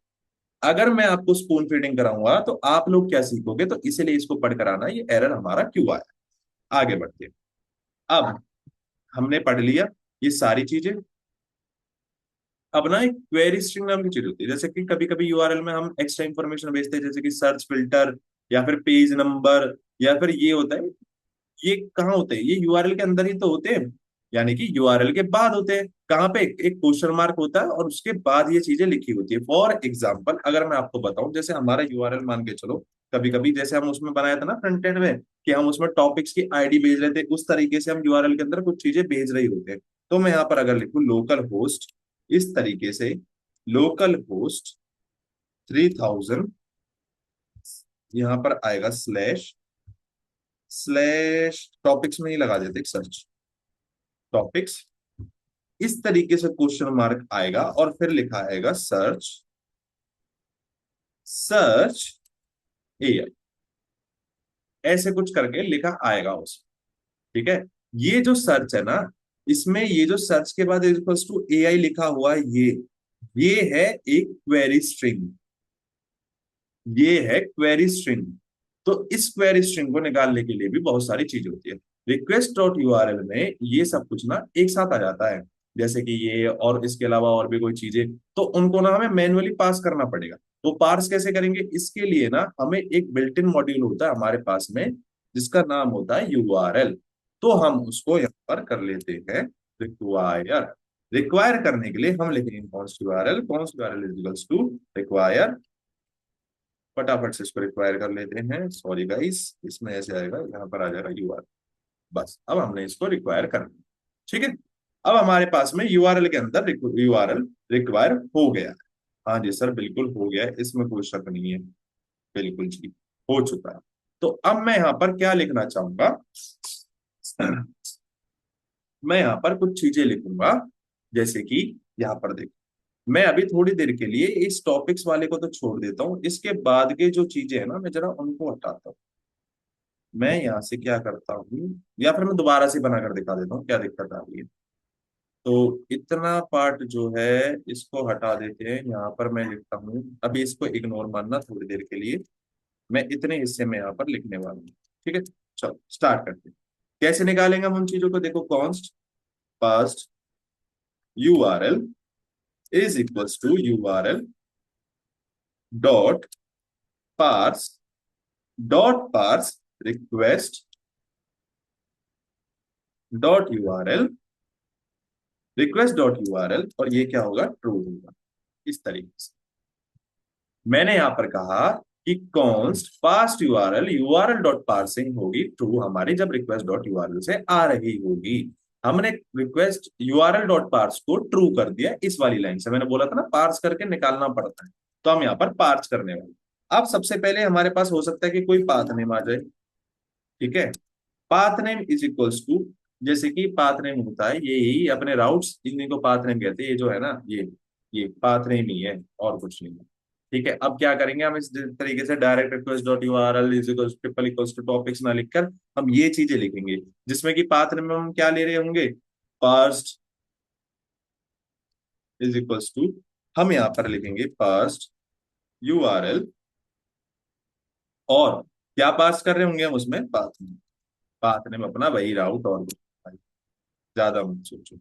अगर मैं आपको स्पून फीडिंग कराऊंगा तो आप लोग क्या सीखोगे, तो इसीलिए इसको पढ़कर आना ये एरर हमारा क्यों आया। आगे बढ़ते हैं। अब हमने पढ़ लिया ये सारी चीजें। अब ना एक क्वेरी स्ट्रिंग नाम की चीज होती है, जैसे कि कभी कभी यूआरएल में हम एक्स्ट्रा इंफॉर्मेशन भेजते हैं, जैसे कि सर्च फिल्टर या फिर पेज नंबर, या फिर ये होता है, ये कहाँ होते हैं, ये यूआरएल के अंदर ही तो होते हैं, यानी कि यूआरएल के बाद होते हैं। कहाँ पे एक क्वेश्चन मार्क होता है और उसके बाद ये चीजें लिखी होती है। फॉर एग्जाम्पल अगर मैं आपको बताऊं, जैसे हमारा यूआरएल मान के चलो, कभी कभी जैसे हम उसमें बनाया था ना फ्रंट एंड में, कि हम उसमें टॉपिक्स की आईडी भेज रहे थे, उस तरीके से हम यूआरएल के अंदर कुछ चीजें भेज रही होते हैं। तो मैं यहाँ पर अगर लिखूं लोकल होस्ट, इस तरीके से लोकल होस्ट 3000, यहाँ पर आएगा स्लैश, स्लैश टॉपिक्स में ही लगा देते सर्च टॉपिक्स, इस तरीके से क्वेश्चन मार्क आएगा और फिर लिखा आएगा सर्च, सर्च एआई, ऐसे कुछ करके लिखा आएगा उसमें। ठीक है, ये जो सर्च है ना, इसमें ये जो सर्च के बाद इक्वल्स टू एआई लिखा हुआ है, ये है एक क्वेरी स्ट्रिंग, ये है क्वेरी स्ट्रिंग। तो इस क्वेरी स्ट्रिंग को निकालने के लिए भी बहुत सारी चीजें होती है। रिक्वेस्ट डॉट यूआरएल में ये सब कुछ ना एक साथ आ जाता है, जैसे कि ये और इसके अलावा और भी कोई चीजें, तो उनको ना हमें मैन्युअली पास करना पड़ेगा। तो पार्स कैसे करेंगे, इसके लिए ना हमें एक बिल्ट इन मॉड्यूल होता है हमारे पास में, जिसका नाम होता है यूआरएल। तो हम उसको यहाँ पर कर लेते हैं रिक्वायर। रिक्वायर करने के लिए हम लिखेंगे const URL, const URL is equals to require. फटाफट से इसको रिक्वायर कर लेते हैं, सॉरी गाइस, इसमें ऐसे आएगा, यहाँ पर आ जाएगा यूआरएल। बस अब हमने इसको रिक्वायर कर लिया। ठीक है, अब हमारे पास में यूआरएल के अंदर यूआरएल रिक्वायर हो गया है। हाँ जी सर, बिल्कुल हो गया है, इसमें कोई शक नहीं है, बिल्कुल जी, हो चुका है। तो अब मैं यहाँ पर क्या लिखना चाहूंगा, मैं यहाँ पर कुछ चीजें लिखूंगा, जैसे कि यहाँ पर देखो, मैं अभी थोड़ी देर के लिए इस टॉपिक्स वाले को तो छोड़ देता हूँ, इसके बाद के जो चीजें है ना, मैं जरा उनको हटाता हूँ। मैं यहाँ से क्या करता हूँ, या फिर मैं दोबारा से बनाकर दिखा देता हूँ, क्या दिक्कत आ रही है। तो इतना पार्ट जो है इसको हटा देते हैं, यहाँ पर मैं लिखता हूँ, अभी इसको इग्नोर मानना थोड़ी देर के लिए, मैं इतने हिस्से में यहाँ पर लिखने वाला हूँ। ठीक है, चलो स्टार्ट करते हैं। कैसे निकालेंगे हम उन चीजों को, देखो const parsed URL is equals to URL dot parse, dot parse request dot URL, request dot URL, और ये क्या होगा, ट्रू होगा। इस तरीके से मैंने यहां पर कहा कि const parsed URL, URL dot parsing होगी ट्रू हमारी, जब रिक्वेस्ट डॉट यूआरएल से आ रही होगी। हमने रिक्वेस्ट यूआरएल डॉट पार्स को ट्रू कर दिया इस वाली लाइन से, मैंने बोला था ना पार्स करके निकालना पड़ता है, तो हम यहाँ पर पार्स करने वाले। अब सबसे पहले हमारे पास हो सकता है कि कोई पाथ नेम आ जाए। ठीक है, path name is equals to, जैसे कि पाथ नेम होता है यही अपने राउट्स, इन्हीं को पाथ नेम कहते हैं, ये जो है ना, ये पाथ नेम ही है और कुछ नहीं है। ठीक है, अब क्या करेंगे हम, इस तरीके से direct request dot URL is equals triple equals to topics ना लिखकर हम ये चीजें लिखेंगे, जिसमें कि पाथ नेम में हम क्या ले रहे होंगे, पास्ट इज इक्वल्स टू, हम यहाँ पर लिखेंगे पास्ट यूआरएल, और क्या पास कर रहे होंगे हम उसमें, पाथ नेम अपना वही राउट, और कुछ नहीं। ज्यादा मत सोचो,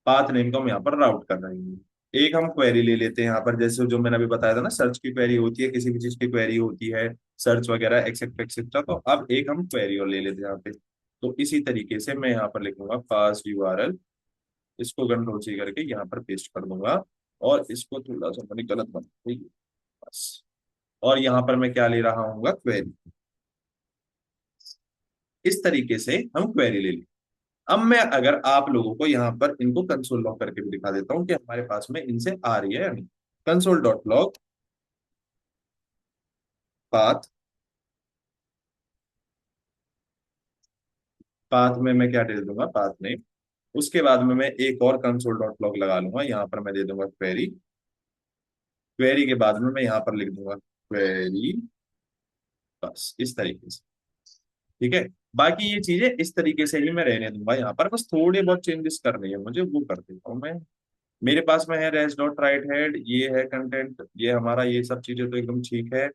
पाथ नेम को हम यहाँ पर राउट कर रहे हैं। एक हम क्वेरी ले लेते हैं यहाँ पर, जैसे जो मैंने अभी बताया था ना, सर्च की क्वेरी होती है, किसी भी चीज की क्वेरी होती है, सर्च वगैरह एक्सेट्रा एक्सेट्रा, तो अब एक हम क्वेरी और ले लेते हैं यहाँ पे। तो इसी तरीके से मैं यहाँ पर लिखूंगा फास्ट यूआरएल, इसको कंट्रोल सी करके यहाँ पर पेस्ट कर दूंगा, और इसको थोड़ा सा मैंने गलत बना दिया, बस। और यहाँ पर मैं क्या ले रहा हूँ, क्वेरी। इस तरीके से हम क्वेरी ले लें। अब मैं अगर आप लोगों को यहाँ पर इनको कंसोल लॉग करके भी दिखा देता हूँ कि हमारे पास में इनसे आ रही है या नहीं। Console dot log path, path में मैं क्या दे दूंगा, पाथ में, उसके बाद में मैं एक और कंसोल डॉट लॉग लगा लूंगा, यहाँ पर मैं दे दूंगा क्वेरी, क्वेरी के बाद में मैं यहाँ पर लिख दूंगा क्वेरी, बस इस तरीके से। ठीक है, बाकी ये चीजें इस तरीके से ही मैं रहने दूंगा, यहाँ पर बस थोड़े बहुत चेंजेस करने हैं मुझे, वो कर देता हूँ मैं। मेरे पास में है रेस डॉट राइट हेड, ये है कंटेंट, ये हमारा, ये सब चीजें तो एकदम ठीक है।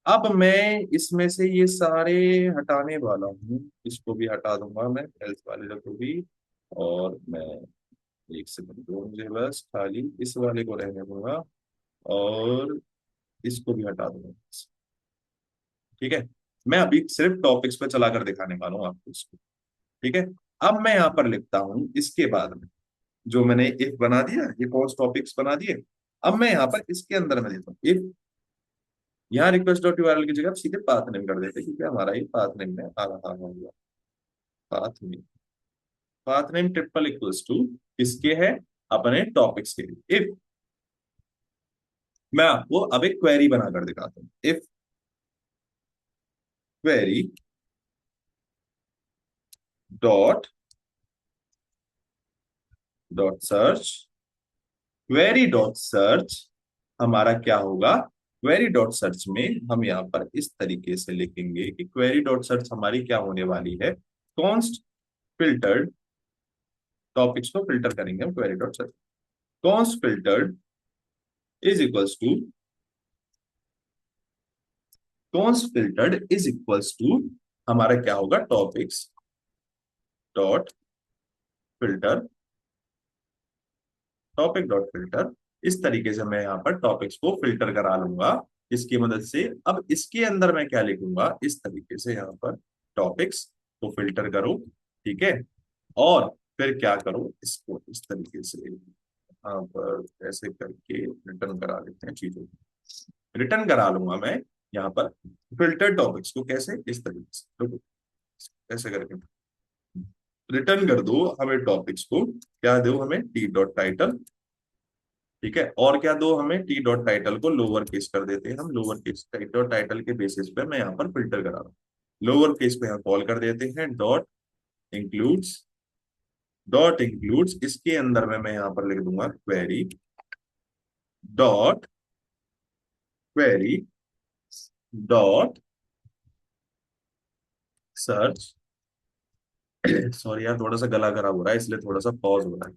अब मैं इसमें से ये सारे हटाने वाला हूँ, इसको भी हटा दूंगा मैं, हेल्थ वाले को भी, और मैं एक सेकंड दो मुझे, बस खाली इस वाले को रहने दूंगा, और इसको भी हटा दूंगा। ठीक है, मैं अभी सिर्फ टॉपिक्स पे चलाकर दिखाने वाला हूँ आपको इसको। ठीक है, अब मैं यहाँ पर लिखता हूँ इसके बाद में, जो मैंने इफ बना दिया, ये कॉन्स टॉपिक्स बना दिए, अब मैं यहाँ पर इसके अंदर में देता हूँ इफ, यहाँ रिक्वेस्ट डॉट यूआरएल की जगह सीधे पाथ नेम कर देते, क्योंकि हमारा ये पाथ नेम में आ रहा होगा, path name, path name triple equals to किसके है, अपने टॉपिक्स के लिए। इफ, मैं आपको अब एक क्वेरी बनाकर दिखाता हूँ, if query dot dot search, query dot search हमारा क्या होगा? क्वेरी डॉट सर्च में हम यहाँ पर इस तरीके से लिखेंगे कि क्वेरी डॉट सर्च हमारी क्या होने वाली है? कॉन्स्ट फिल्टर्ड, टॉपिक्स को फिल्टर करेंगे हम query dot search. Const filtered is equals to, const filtered is equals to हमारा क्या होगा? Topics dot filter, topic dot filter. इस तरीके से मैं यहाँ पर टॉपिक्स को फिल्टर करा लूंगा इसकी मदद से। अब इसके अंदर मैं क्या लिखूंगा? इस तरीके से यहाँ पर टॉपिक्स को फिल्टर करो, ठीक है। और फिर क्या करो? इसको इस तरीके से यहाँ पर ऐसे करके रिटर्न करा लेते हैं चीजों को। रिटर्न करा लूंगा मैं यहाँ पर फिल्टर टॉपिक्स को। कैसे? इस तरीके से, रुको, ऐसे करके रिटर्न कर दो हमें टॉपिक्स को। क्या दो हमें? टी डॉट टाइटल, ठीक है। और क्या दो हमें? टी डॉट टाइटल को लोअर केस कर देते हैं हम। लोअर केस डॉट टाइटल के बेसिस पे मैं यहाँ पर फिल्टर करा रहा हूँ। लोअर केस पे यहाँ कॉल कर देते हैं डॉट इंक्लूड्स, डॉट इंक्लूड्स इसके अंदर में मैं यहाँ पर लिख दूंगा query dot, query dot search. Sorry यार, थोड़ा सा गला खराब हो रहा है इसलिए थोड़ा सा पॉज हो रहा है।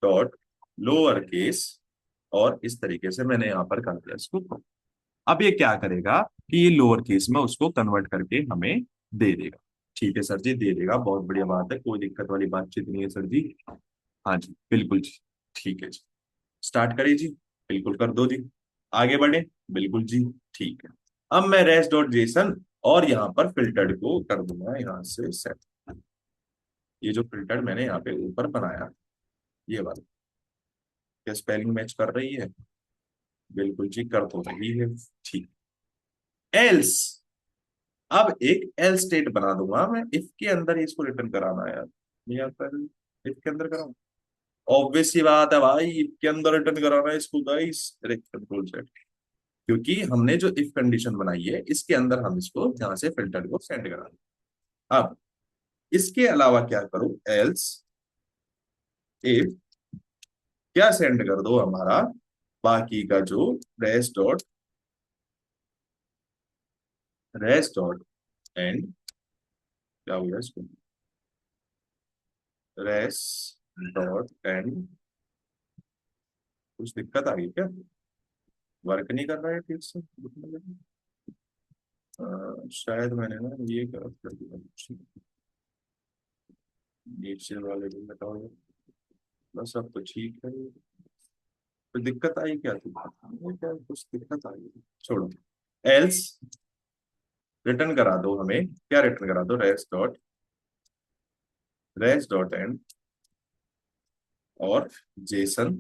डॉट लोअर केस, और इस तरीके से मैंने यहाँ पर कर दिया इसको। अब ये क्या करेगा कि ये लोअर केस में उसको कन्वर्ट करके हमें दे देगा। ठीक है सर जी, दे देगा, बहुत बढ़िया बात है, कोई दिक्कत वाली बातचीत नहीं है सर जी। हाँ जी बिल्कुल जी, ठीक है जी। स्टार्ट करिए जी, बिल्कुल कर दो जी। आगे बढ़े, बिल्कुल जी, ठीक है। अब मैं रेस्ट डॉट जेसन और यहाँ पर फिल्टर्ड को कर दूंगा यहाँ से सेट। ये जो फिल्टर मैंने यहाँ पे ऊपर बनाया, ये वाला, क्या स्पेलिंग मैच कर रही है? बिल्कुल जी, कर तो रही है, ठीक। एल्स, अब एक एल स्टेट बना दूंगा मैं। इफ के अंदर ही इसको रिटर्न कराना है यार, यहाँ पर इफ के अंदर कराऊं? ऑब्वियस सी बात है भाई, इफ के अंदर रिटर्न कराना है इसको गाइस, कंट्रोल सेट। क्योंकि हमने जो इफ कंडीशन बनाई है इसके अंदर हम इसको यहाँ से फिल्टर को सेंड करा दें। अब इसके अलावा क्या करूं? एल्स इफ, क्या सेंड कर दो हमारा बाकी का जो रेस्ट डॉट एंड, क्या हुआ इसको? रेस्ट डॉट एंड, कुछ दिक्कत आ गई क्या? वर्क नहीं कर रहा है ठीक से? शायद मैंने ना ये गलत कर दिया। नीचे वाले भी बताओ, बस अब तो ठीक है। तो दिक्कत आई क्या थी? ये क्या कुछ दिक्कत आई? छोड़ो। एल्स रिटर्न करा दो हमें, क्या रिटर्न करा दो? रेस्ट डॉट एंड और जेसन,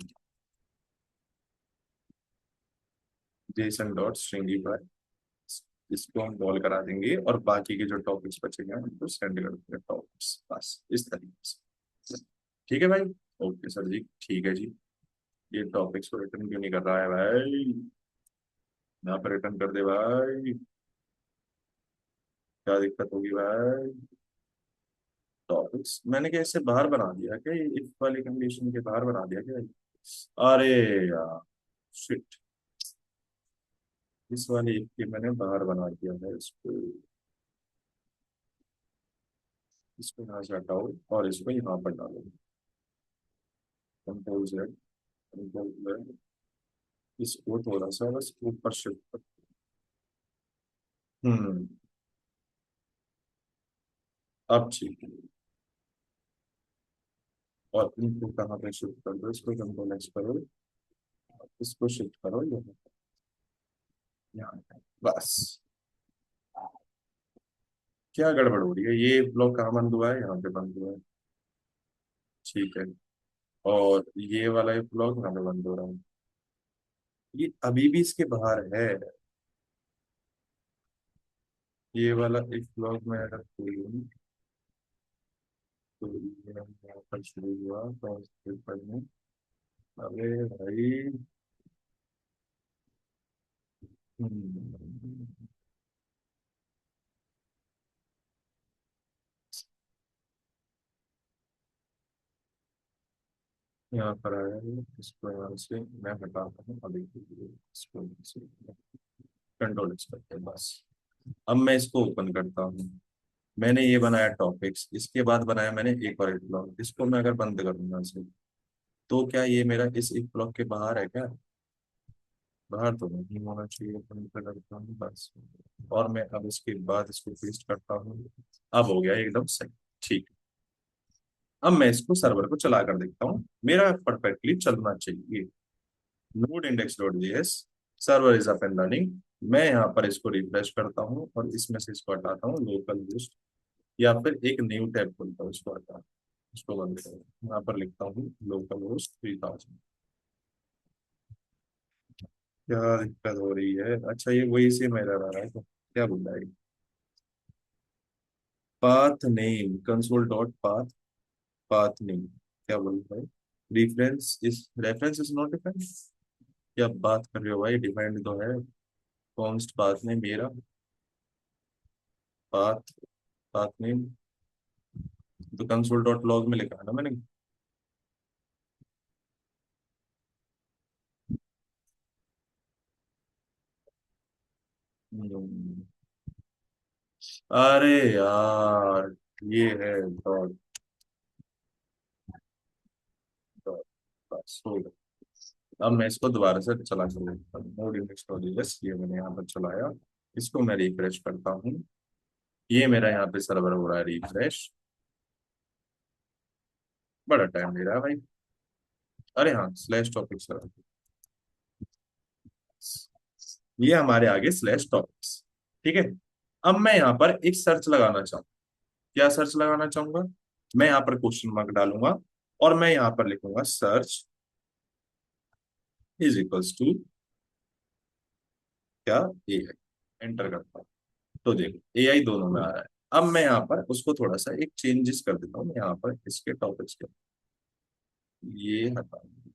जेसन डॉट स्ट्रिंगीफाई। इसको हम कॉल करा देंगे और बाकी के जो टॉपिक्स बचेंगे उनको सेंड कर देंगे टॉपिक्स, बस इस तरीके से। ठीक है भाई, ओके सर जी, ठीक है जी। ये टॉपिक्स को रिटर्न क्यों नहीं कर रहा है भाई? यहाँ पर रिटर्न कर दे भाई, क्या दिक्कत होगी भाई? टॉपिक्स मैंने क्या इससे बाहर बना दिया क्या? इफ वाली कंडीशन के बाहर बना दिया क्या? अरे यार, शिट, इस वाले if के मैंने बाहर बना दिया है इसको। इसको यहाँ से हटाओ और इसको यहाँ पर डालो। कंट्रोल जेड, कंट्रोल जेड, इसको थोड़ा सा बस ऊपर शिफ्ट कर। हम्म, अब ठीक है। और इनको कहाँ पे शिफ्ट कर दो? इसको कंट्रोल एक्स करो, इसको शिफ्ट करो यहाँ पे। बस, क्या गड़बड़ हो रही है? ये ब्लॉक कहाँ बंद हुआ है? यहाँ पे बंद हुआ है, ठीक है। और ये वाला एक ब्लॉक यहाँ पे बंद हो रहा है, ये अभी भी इसके बाहर है। ये वाला एक ब्लॉक में अगर खोलूं तो ये यहाँ पर शुरू हुआ तो उसके ऊपर में, अरे भाई, हम्म, यहाँ पर आया है, इसको यहाँ से मैं हटाता हूँ अभी के लिए, इसको यहाँ से कंट्रोल एक्स करते हैं बस। अब मैं इसको ओपन करता हूँ। मैंने ये बनाया टॉपिक्स, इसके बाद बनाया मैंने एक और एक ब्लॉक, इसको मैं अगर बंद करूंगा इसे, तो क्या ये मेरा इस एक ब्लॉक के बाहर है क्या? बाहर तो नहीं होना चाहिए, बंद करता हूँ बस। और मैं अब इसके बाद इसको पेस्ट करता हूँ। अब हो गया एकदम सही। ठीक। अब मैं इसको सर्वर को चला कर देखता हूँ, मेरा परफेक्टली चलना चाहिए। Node index dot JS, server is up and running. मैं यहाँ पर इसको रिफ्रेश करता हूँ और इसमें से इसको हटाता हूँ लोकल होस्ट, या फिर एक न्यू टैब खोलता हूँ, इसको हटा, इसको बंद करो। यहाँ पर लिखता हूँ लोकल होस्ट 3000। क्या दिक्कत हो रही है? अच्छा, ये वही से मेरा रहा है तो क्या बोल रहा है? Path name console dot path, path name क्या बोल रहा है? Reference is not defined. क्या बात कर रहे हो भाई, डिफाइंड तो है। कॉन्स्ट पाथ नेम मेरा, पाथ, पाथ नेम तो कंसोल डॉट लॉग में लिखा है ना मैंने। हम्म, अरे यार, ये है डॉट, डॉट, बस हो गया। अब मैं इसको दोबारा से चला कर देखता हूँ। नोड इंडेक्स डॉट जेएस, ये मैंने यहाँ पर चलाया, इसको मैं रिफ्रेश करता हूँ। ये मेरा यहाँ पे सर्वर हो रहा है रिफ्रेश। बड़ा टाइम ले रहा है भाई। अरे हाँ, स्लैश टॉपिक्स, ये हमारे आगे स्लैश टॉपिक्स। ठीक है। अब मैं यहाँ पर एक सर्च लगाना चाहूँ। क्या सर्च लगाना चाहूंगा? मैं यहाँ पर क्वेश्चन मार्क डालूंगा और मैं यहाँ पर लिखूंगा सर्च इज इक्वल्स टू क्या, एआई। एंटर करता हूँ तो देखो एआई दोनों में आ रहा है। अब मैं यहाँ पर उसको थोड़ा सा एक चेंजेस कर देता हूँ, यहाँ पर इसके टॉपिक्स के ये हटा दूँ।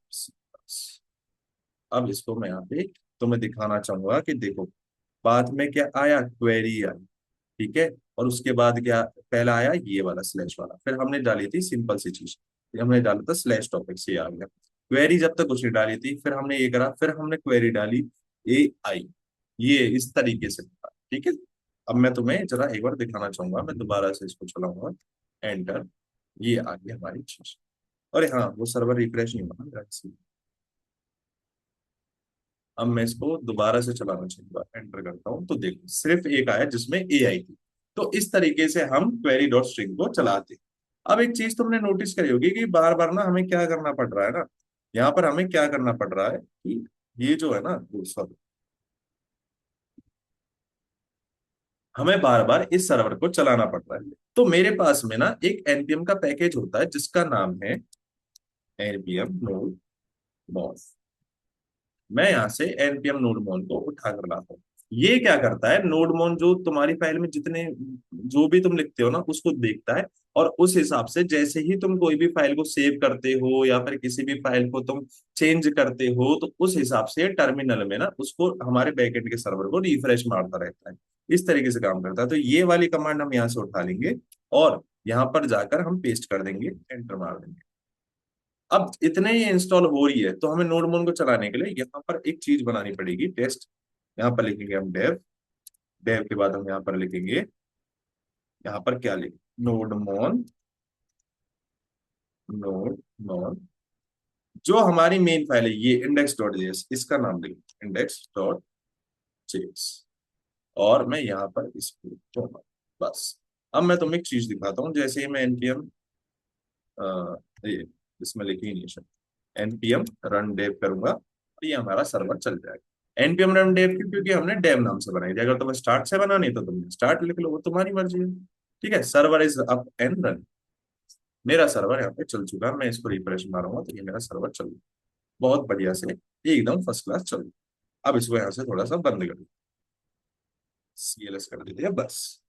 अब इसको मैं यहाँ पे तुम्हें दिखाना चाहूंगा कि देखो, बाद में क्या आया, क्वेरी आई। ठीक है। और उसके बाद क्या, पहला आया ये वाला स्लैश वाला, फिर हमने डाली थी सिंपल सी चीज, फिर हमने डाला था स्लैश टॉपिक्स, ये आ गया। क्वेरी जब तक कुछ नहीं डाली थी, फिर हमने ये करा, फिर हमने क्वेरी डाली ए आई, ये इस तरीके से था। ठीक है। अब मैं तुम्हें जरा एक बार दिखाना चाहूंगा, मैं दोबारा से इसको चलाऊंगा, एंटर, ये आ गई हमारी चीज। अरे हाँ, वो सर्वर रिफ्रेश नहीं हुआ ना, अब मैं इसको दोबारा से चलाना चाहूंगा, एंटर करता हूँ तो देखो सिर्फ एक आया जिसमें ए आई थी। तो इस तरीके से हम क्वेरी डॉट स्ट्रिंग को चलाते हैं। अब एक चीज तुमने नोटिस करी होगी कि बार बार ना हमें क्या करना पड़ रहा है ना, यहाँ पर हमें क्या करना पड़ रहा है कि ये जो है ना, सॉरी, हमें बार बार इस सर्वर को चलाना पड़ रहा है। तो मेरे पास में ना एक एनपीएम का पैकेज होता है जिसका नाम है एनपीएम नोड मॉड। मैं यहाँ से npm nodemon को उठा कर लाता हूँ। ये क्या करता है, नोडमोन जो तुम्हारी फाइल में जितने, जो भी तुम लिखते हो ना उसको देखता है, और उस हिसाब से जैसे ही तुम कोई भी फाइल को सेव करते हो या फिर किसी भी फाइल को तुम चेंज करते हो, तो उस हिसाब से टर्मिनल में ना उसको हमारे बैकएंड के सर्वर को रिफ्रेश मारता रहता है। इस तरीके से काम करता है। तो ये वाली कमांड हम यहाँ से उठा लेंगे और यहाँ पर जाकर हम पेस्ट कर देंगे, एंटर मार देंगे। अब इतने ही इंस्टॉल हो रही है तो हमें नोडमोन को चलाने के लिए यहाँ पर एक चीज बनानी पड़ेगी, टेस्ट। यहाँ पर लिखेंगे हम डेव, डेव के बाद हम यहाँ पर लिखेंगे, यहाँ पर क्या लिखेंगे, नोडमोन, नोडमोन, जो हमारी मेन फाइल है ये इंडेक्स डॉट जेएस, इसका नाम लिखेंगे इंडेक्स डॉट जेएस। और मैं यहाँ पर इसको छोड़ूंगा, बस। अब मैं तुम्हें एक चीज दिखाता हूँ, जैसे ही मैं एनपीएम, ये इसमें लिखी नहीं, एनपीएम रन डेव करूंगा तो ये हमारा सर्वर चल जाएगा। एनपीएम रन डेव क्योंकि हमने डेव नाम से बनाई थी, अगर तुम्हें स्टार्ट से बनानी है तो तुमने स्टार्ट लिख लो, वो तुम्हारी मर्जी है। ठीक है। Server is up and run. मेरा सर्वर यहाँ पे चल चुका है, मैं इसको रिफ्रेश मारूंगा तो ये मेरा सर्वर चल रहा है, बहुत बढ़िया से, एकदम फर्स्ट क्लास चल रहा है। अब इसको यहाँ से थोड़ा सा बंद कर, सीएलएस कर दीजिए बस।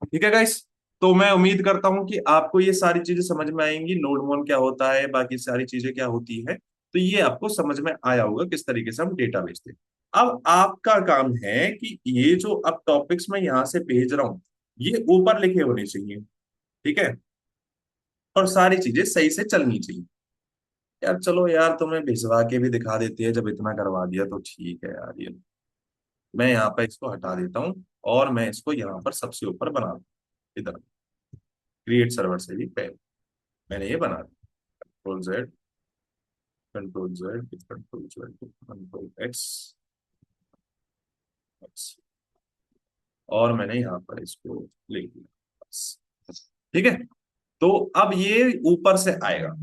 ठीक है गाइस। तो मैं उम्मीद करता हूं कि आपको ये सारी चीजें समझ में आएंगी, नोड मोन क्या होता है, बाकी सारी चीजें क्या होती है, तो ये आपको समझ में आया होगा किस तरीके से हम डेटा भेजते हैं। अब आपका काम है कि ये जो अब टॉपिक्स मैं यहाँ से भेज रहा हूँ, ये ऊपर लिखे होने चाहिए। ठीक है। और सारी चीजें सही से चलनी चाहिए। यार चलो यार, तुम्हें भिजवा के भी दिखा देती है, जब इतना करवा दिया तो ठीक है यार। ये मैं यहाँ पर इसको हटा देता हूँ और मैं इसको यहाँ पर सबसे ऊपर बना दूँ। इधर क्रिएट सर्वर से भी पहले मैंने ये बना दिया। Control Z, control Z, control Z, control x, x, और मैंने यहाँ पर इसको लिख दिया बस। ठीक है। तो अब ये ऊपर से आएगा,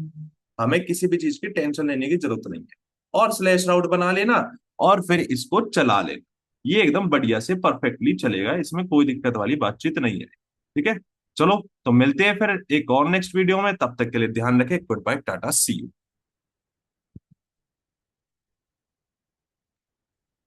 हमें किसी भी चीज की टेंशन लेने की जरूरत नहीं है। और स्लैश राउट बना लेना और फिर इसको चला लेना। ये एकदम बढ़िया से परफेक्टली चलेगा, इसमें कोई दिक्कत वाली बातचीत नहीं है। ठीक है। चलो, तो मिलते हैं फिर एक और नेक्स्ट वीडियो में। तब तक के लिए ध्यान रखें। Good bye, tata, see you.